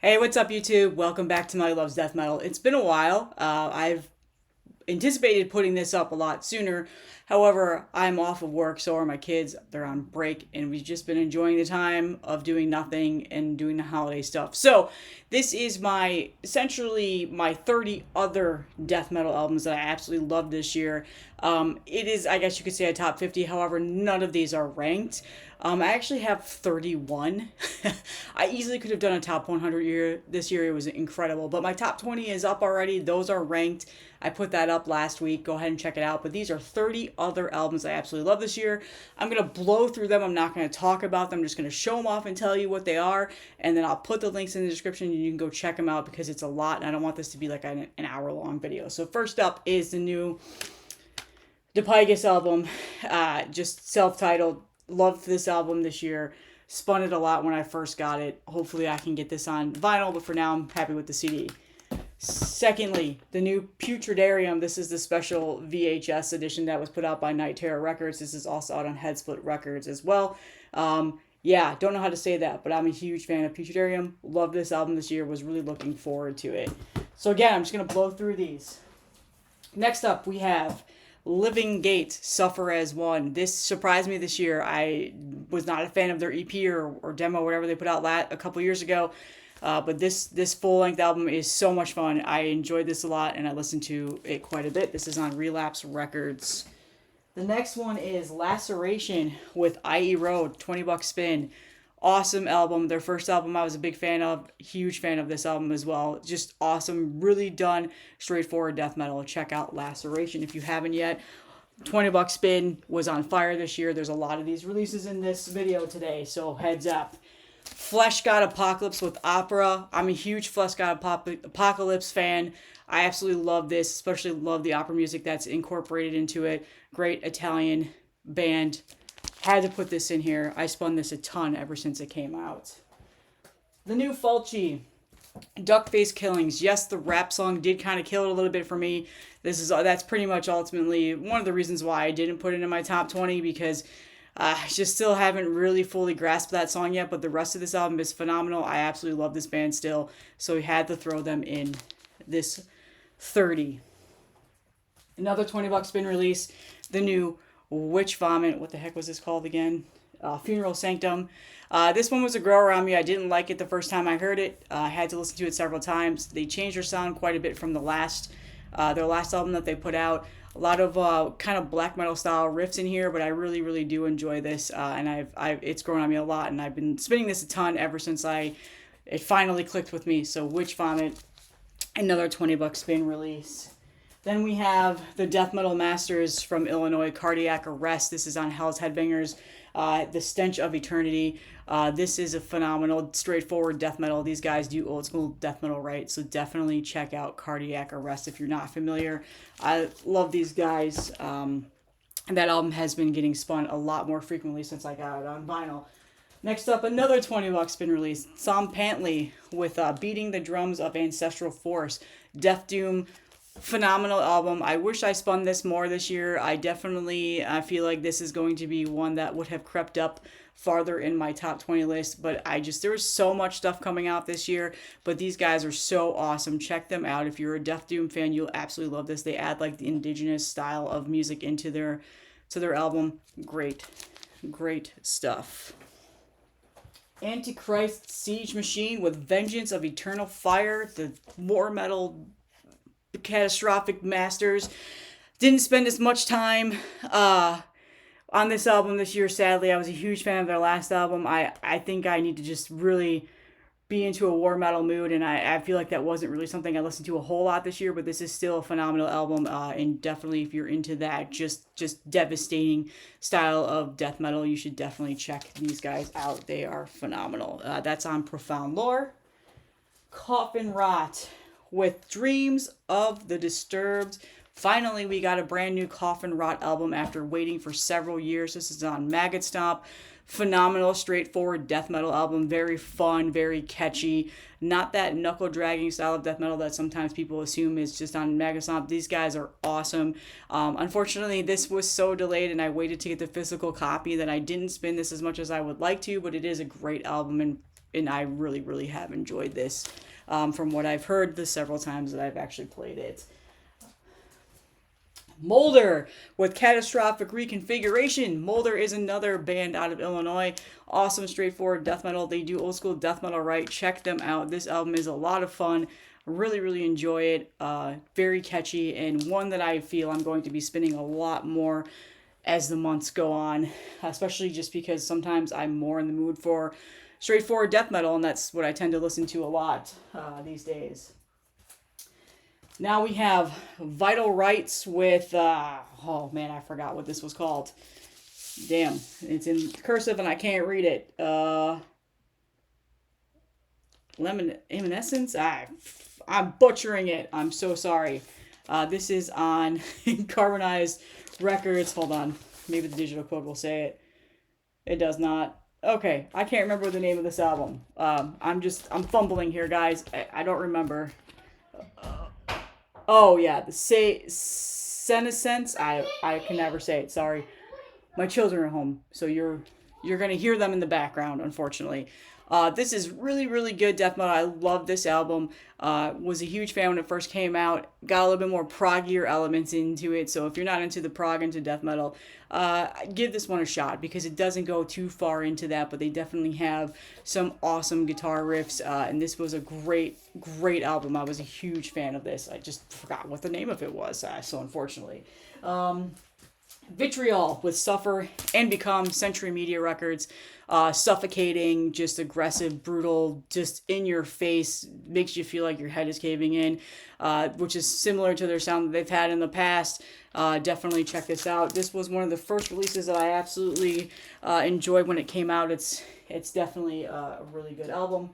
Hey, what's up, YouTube? Welcome back to My Loves Death Metal. It's been a while. I've anticipated putting this up a lot sooner. However, I'm off of work, so are my kids. They're on break, and we've just been enjoying the time of doing nothing and doing the holiday stuff. So, this is essentially my 30 other death metal albums that I absolutely loved this year. It is, I guess you could say, a top 50. However, none of these are ranked. I actually have 31. I easily could have done a top 100 this year. It was incredible. But my top 20 is up already. Those are ranked. I put that up last week. Go ahead and check it out. But these are 30 other albums I absolutely love this year. I'm going to blow through them. I'm not going to talk about them. I'm just going to show them off and tell you what they are. And then I'll put the links in the description and you can go check them out because it's a lot. And I don't want this to be like an hour-long video. So first up is the new Dipygus album. Just self-titled. Loved this album this year. Spun it a lot when I first got it. Hopefully I can get this on vinyl, but for now I'm happy with the CD. Secondly, the new Putridarium. This is the special VHS edition that was put out by Night Terror Records. This is also out on Headsplit Records as well. Yeah, don't know how to say that, but I'm a huge fan of Putridarium. Loved this album this year. Was really looking forward to it. So again, I'm just going to blow through these. Next up, we have Living Gate, Suffer as One. This surprised me this year. I was not a fan of their EP or demo, whatever they put out a couple years ago. But this full-length album is so much fun. I enjoyed this a lot, and I listened to it quite a bit. This is on Relapse Records. The next one is Laceration with IE Road, $20 spin. Awesome album. Their first album I was a big fan of. Huge fan of this album as well. Just awesome. Really done. Straightforward death metal. Check out Laceration if you haven't yet. $20 spin was on fire this year. There's a lot of these releases in this video today, so heads up. Fleshgod Apocalypse with opera. I'm a huge Fleshgod Apocalypse fan. I absolutely love this, especially love the opera music that's incorporated into it. Great Italian band. Had to put this in here. I spun this a ton ever since it came out. The new Fulci, Duckface Killings. Yes, the rap song did kind of kill it a little bit for me. That's pretty much ultimately one of the reasons why I didn't put it in my top 20 because I just still haven't really fully grasped that song yet. But the rest of this album is phenomenal. I absolutely love this band still, so we had to throw them in this 30. Another $20 spin release. The new Witch Vomit. What the heck was this called again? Funeral Sanctum. This one was a grower on me. I didn't like it the first time I heard it. I had to listen to it several times. They changed their sound quite a bit from their last album that they put out. A lot of kind of black metal style riffs in here, but I really, really do enjoy this, and it's grown on me a lot, and I've been spinning this a ton ever since it finally clicked with me. So Witch Vomit, another $20 spin release. Then we have the Death Metal Masters from Illinois, Cardiac Arrest. This is on Hell's Headbangers. The Stench of Eternity. This is a phenomenal, straightforward death metal. These guys do old school death metal right, so definitely check out Cardiac Arrest if you're not familiar. I love these guys. And that album has been getting spun a lot more frequently since I got it on vinyl. Next up, another $20 spin release. Tzompantli with Beating the Drums of Ancestral Force. Death Doom. Phenomenal album. I wish I spun this more this year. I feel like this is going to be one that would have crept up farther in my top 20 list, but there was so much stuff coming out this year, but these guys are so awesome. Check them out. If you're a Death Doom fan, you'll absolutely love this. They add like the indigenous style of music into their album. Great stuff. Antichrist Siege Machine with Vengeance of Eternal Fire, the war metal catastrophic masters. Didn't spend as much time on this album this year, sadly. I was a huge fan of their last album. I think I need to just really be into a war metal mood, and I feel like that wasn't really something I listened to a whole lot this year, but this is still a phenomenal album, and definitely if you're into that just devastating style of death metal, you should definitely check these guys out. They are phenomenal. That's on Profound Lore. Coffin Rot with Dreams of the Disturbed. Finally, we got a brand new Coffin Rot album after waiting for several years. This is on Maggot Stomp. Phenomenal, straightforward death metal album. Very fun, very catchy. Not that knuckle-dragging style of death metal that sometimes people assume is just on Maggot Stomp. These guys are awesome. Unfortunately, this was so delayed and I waited to get the physical copy that I didn't spin this as much as I would like to, but it is a great album and and I really, really have enjoyed this from what I've heard the several times that I've actually played it. Molder with Catastrophic Reconfiguration. Molder is another band out of Illinois. Awesome, straightforward death metal. They do old school death metal right. Check them out. This album is a lot of fun. Really, really enjoy it. Very catchy, and one that I feel I'm going to be spinning a lot more as the months go on, especially just because sometimes I'm more in the mood for straightforward death metal, and that's what I tend to listen to a lot these days. Now we have Vital Rites with, oh man, I forgot what this was called. Damn, it's in cursive and I can't read it. Evanescence? I'm butchering it. I'm so sorry. This is on Carbonized Records. Hold on. Maybe the digital code will say it. It does not. Okay, I can't remember the name of this album. I'm fumbling here, guys. I don't remember. Oh yeah, the Senescence. I can never say it. Sorry, my children are home, so you're gonna hear them in the background. Unfortunately, this is really, really good death metal. I love this album. Was a huge fan when it first came out. Got a little bit more proggier elements into it. So if you're not into the prog into death metal, give this one a shot because it doesn't go too far into that, but they definitely have some awesome guitar riffs. And this was a great, great album. I was a huge fan of this. I just forgot what the name of it was. So unfortunately. Vitriol with Suffer and Become, Century Media Records. Suffocating, just aggressive, brutal, just in your face, makes you feel like your head is caving in, which is similar to their sound that they've had in the past. Definitely check this out. This was one of the first releases that I absolutely enjoyed when it came out. It's definitely a really good album.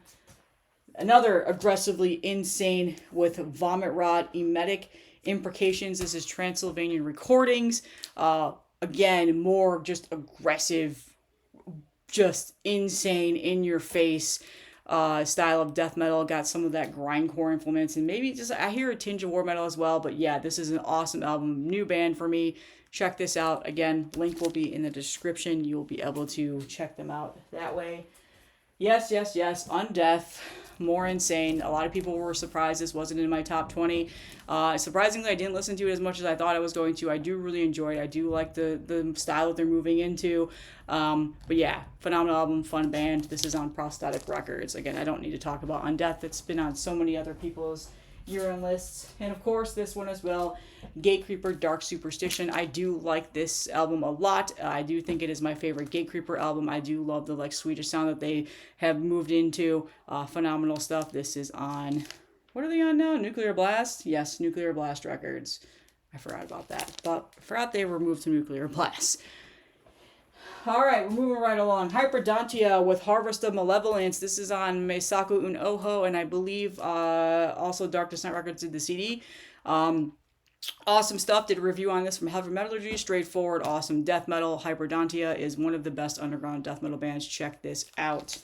Another aggressively insane with Vomitrot, Emetic Imprecations. This is Transylvanian Recordings. Again, more just aggressive, just insane, in your face style of death metal. Got some of that grindcore influence, and maybe just I hear a tinge of war metal as well. But yeah, this is an awesome album. New band for me. Check this out. Again, link will be in the description. You'll be able to check them out that way. Yes. Undeath. More insane. A lot of people were surprised this wasn't in my top 20. Surprisingly, I didn't listen to it as much as I thought I was going to. I do really enjoy it. I do like the style that they're moving into. But yeah, phenomenal album, fun band. This is on Prosthetic Records. Again, I don't need to talk about Undeath. It's been on so many other people's year-end lists. And of course, this one as well, Gatecreeper, Dark Superstition. I do like this album a lot. I do think it is my favorite Gatecreeper album. I do love the Swedish sound that they have moved into. Phenomenal stuff. This is on, what are they on now? Nuclear Blast? Yes, Nuclear Blast Records. I forgot about that. I forgot they were moved to Nuclear Blast. All right, we're moving right along. Hyperdontia with Harvest of Malevolence. This is on Meisaku un Oho, and I believe also Darkness Night Records did the CD. Awesome stuff. Did a review on this from Heavy Metallurgy. Straightforward, awesome death metal. Hyperdontia is one of the best underground death metal bands. Check this out.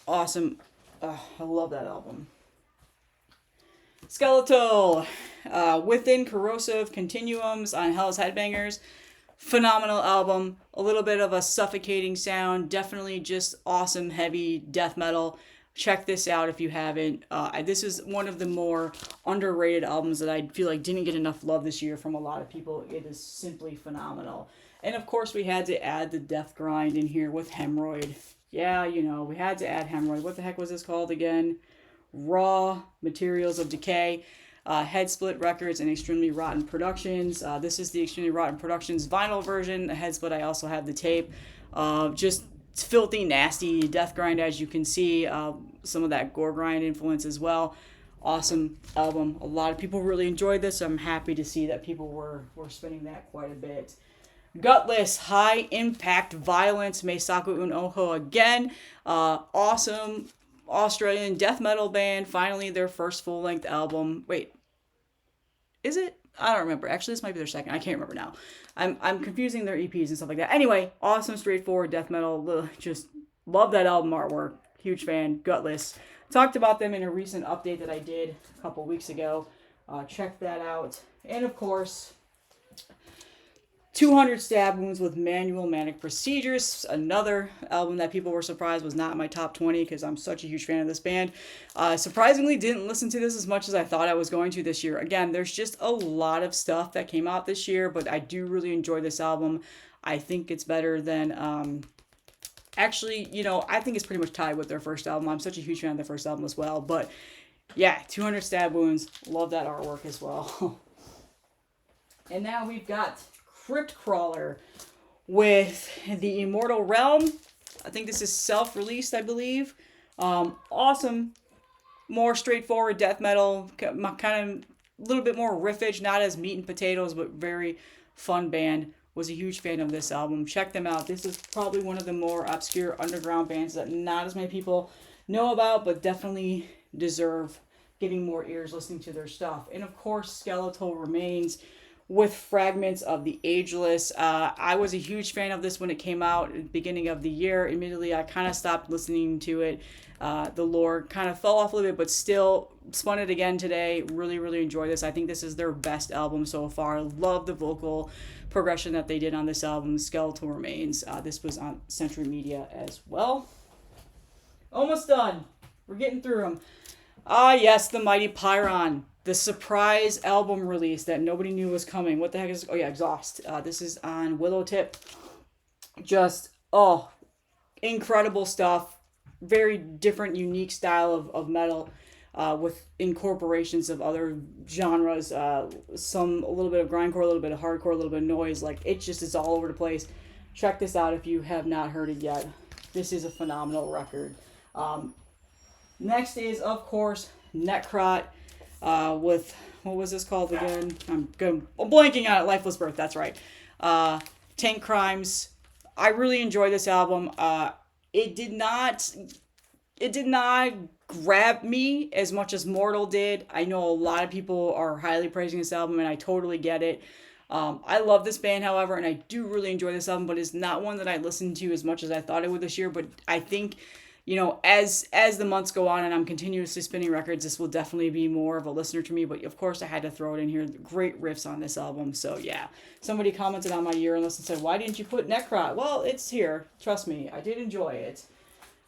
Awesome. I love that album. Skeletal Within Corrosive Continuums on Hell's Headbangers. Phenomenal album. A little bit of a suffocating sound. Definitely just awesome, heavy death metal. Check this out if you haven't. This is one of the more underrated albums that I feel like didn't get enough love this year from a lot of people. It is simply phenomenal. And of course, we had to add the death grind in here with Hemmorrhoid. Yeah, we had to add Hemmorrhoid. What the heck was this called again? Raw Materials of Decay. Headsplit Records and Extremely Rotten Productions. This is the Extremely Rotten Productions vinyl version. The Headsplit, I also have the tape. Just filthy, nasty death grind, as you can see. Some of that gore grind influence as well. Awesome album. A lot of people really enjoyed this. I'm happy to see that people were spinning that quite a bit. Gutless, High Impact Violence, Meisaku un Oho again. Awesome Australian death metal band. Finally, their first full-length album. Wait, is it? I don't remember. Actually, this might be their second. I can't remember now. I'm confusing their EPs and stuff like that. Anyway, awesome, straightforward death metal. Just love that album artwork. Huge fan. Gutless. Talked about them in a recent update that I did a couple weeks ago. Check that out. And of course, 200 Stab Wounds with Manual Manic Procedures, another album that people were surprised was not in my top 20 because I'm such a huge fan of this band. Surprisingly, didn't listen to this as much as I thought I was going to this year. Again, there's just a lot of stuff that came out this year, but I do really enjoy this album. I think it's better than... Actually, you know, I think it's pretty much tied with their first album. I'm such a huge fan of their first album as well. But yeah, 200 Stab Wounds. Love that artwork as well. And now we've got Crypt Crawler with the Immortal Realm. I think this is self-released, I believe. Awesome. More straightforward death metal. Kind of a little bit more riffage. Not as meat and potatoes, but very fun band. Was a huge fan of this album. Check them out. This is probably one of the more obscure underground bands that not as many people know about, but definitely deserve getting more ears listening to their stuff. And of course, Skeletal Remains with Fragments of the Ageless. I was a huge fan of this when it came out at the beginning of the year. Immediately, I kind of stopped listening to it. The lore kind of fell off a little bit, but still spun it again today. Really, really enjoy this. I think this is their best album so far. Love the vocal progression that they did on this album, Skeletal Remains. This was on Century Media as well. Almost done. We're getting through them. Yes, the mighty Pyrrhon. The surprise album release that nobody knew was coming. What the heck is... Oh, yeah, Exhaust. This is on Willow Tip. Just, incredible stuff. Very different, unique style of metal. With incorporations of other genres, a little bit of grindcore, a little bit of hardcore, a little bit of noise. Like, it just is all over the place. Check this out if you have not heard it yet. This is a phenomenal record. Next is, of course, Necrot, with, what was this called again? I'm blanking on it. Lifeless Birth, that's right. Tank Crimes. I really enjoy this album. It did not grab me as much as Mortal did. I know a lot of people are highly praising this album, and I totally get it. I love this band, however, and I do really enjoy this album, but it's not one that I listened to as much as I thought I would this year. But I think, you know, as the months go on and I'm continuously spinning records, this will definitely be more of a listener to me. But of course, I had to throw it in here. Great riffs on this album. So yeah, somebody commented on my year list and said, "Why didn't you put Necrot?" Well, it's here. Trust me, I did enjoy it.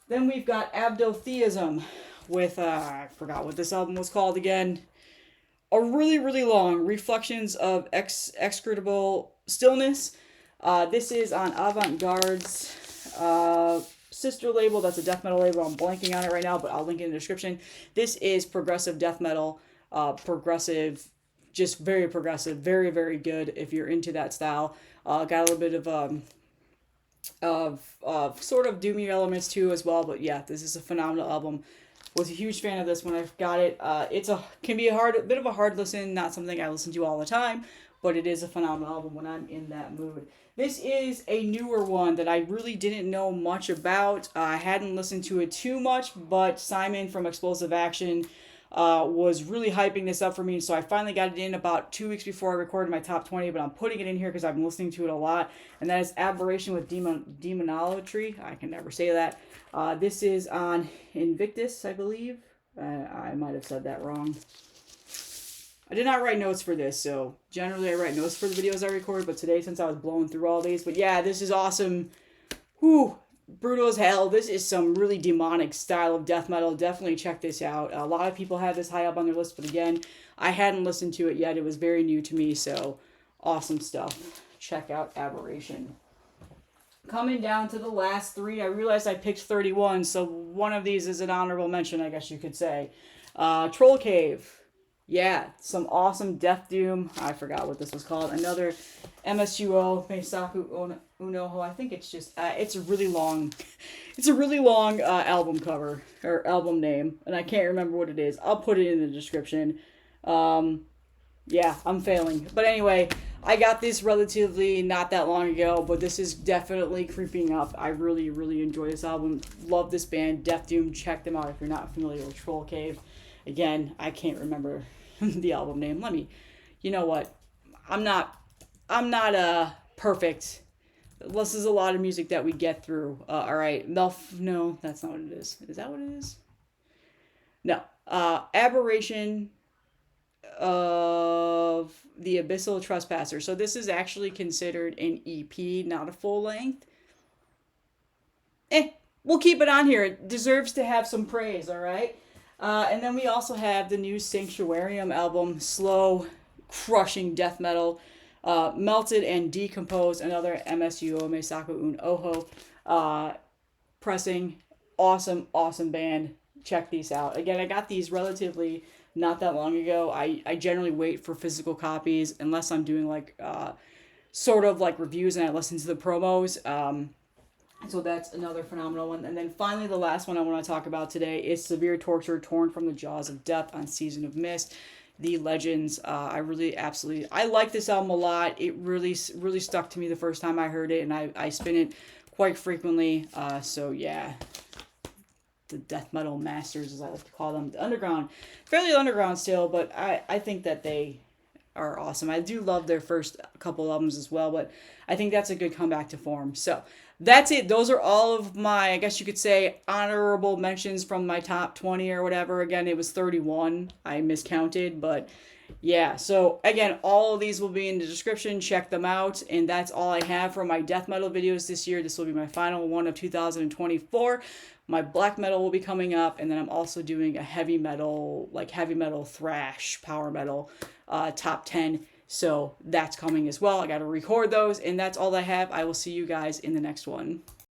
Then we've got Avtotheism with, I forgot what this album was called again. A really, really long Reflections of Execrable Stillness. This is on Avant-Garde's sister label. That's a death metal label. I'm blanking on it right now, but I'll link it in the description. This is progressive death metal. Progressive, just very progressive. Very, very good if you're into that style. Got a little bit of sort of doomy elements too as well, but yeah, this is a phenomenal album. Was a huge fan of this when I got it. Can be a bit of a hard listen, not something I listen to all the time, but it is a phenomenal album when I'm in that mood. This is a newer one that I really didn't know much about. I hadn't listened to it too much, but Simon from Explosive Action was really hyping this up for me, so I finally got it in about 2 weeks before I recorded my top 20, but I'm putting it in here because I've been listening to it a lot, and that is Abhorration with Demonolatry. I can never say that. This is on Invictus, I believe. I might have said that wrong. I did not write notes for this, so generally I write notes for the videos I record, but today, since I was blowing through all these, but yeah, this is awesome. Whew. Brutal as hell. This is some really demonic style of death metal. Definitely check this out. A lot of people have this high up on their list, but again, I hadn't listened to it yet. It was very new to me, so awesome stuff. Check out Abhorration. Coming down to the last three, I realized I picked 31, so one of these is an honorable mention, I guess you could say. Trollcave. Yeah, some awesome Death Doom. I forgot what this was called. Another MSUO, Meisaku Unoho. I think it's just, it's a really long album cover, or album name, and I can't remember what it is. I'll put it in the description. Yeah, I'm failing. But anyway, I got this relatively not that long ago, but this is definitely creeping up. I really, really enjoy this album. Love this band, Death Doom. Check them out if you're not familiar with Trollcave. Again, I can't remember the album name. You know what? I'm not perfect. This is a lot of music that we get through. All right. No, that's not what it is. Is that what it is? No. Abhorration. of the Abyssal Trespasser. So this is actually considered an EP, not a full length. We'll keep it on here. It deserves to have some praise, all right? And then we also have the new Sanctuarium album, slow, crushing death metal, Melted and Decomposed, another MSU Mesaku Un Oho pressing. Awesome, awesome band. Check these out. Again, I got these relatively not that long ago. I generally wait for physical copies unless I'm doing like sort of like reviews and I listen to the promos. So that's another phenomenal one. And then finally, the last one I want to talk about today is Severe Torture, Torn from the Jaws of Death on Season of Mist. The Legends. I like this album a lot. It really stuck to me the first time I heard it, and I spin it quite frequently. So yeah, the death metal masters, as I like to call them, the underground, fairly underground still, but I think that they are awesome. I do love their first couple albums as well, but I think that's a good comeback to form. So that's it. Those are all of my, I guess you could say, honorable mentions from my top 20 or whatever. Again, it was 31. I miscounted, but yeah. So again, all of these will be in the description. Check them out. And that's all I have for my death metal videos this year. This will be my final one of 2024. My black metal will be coming up, and then I'm also doing a heavy metal thrash, power metal top 10. So that's coming as well. I got to record those, and that's all I have. I will see you guys in the next one.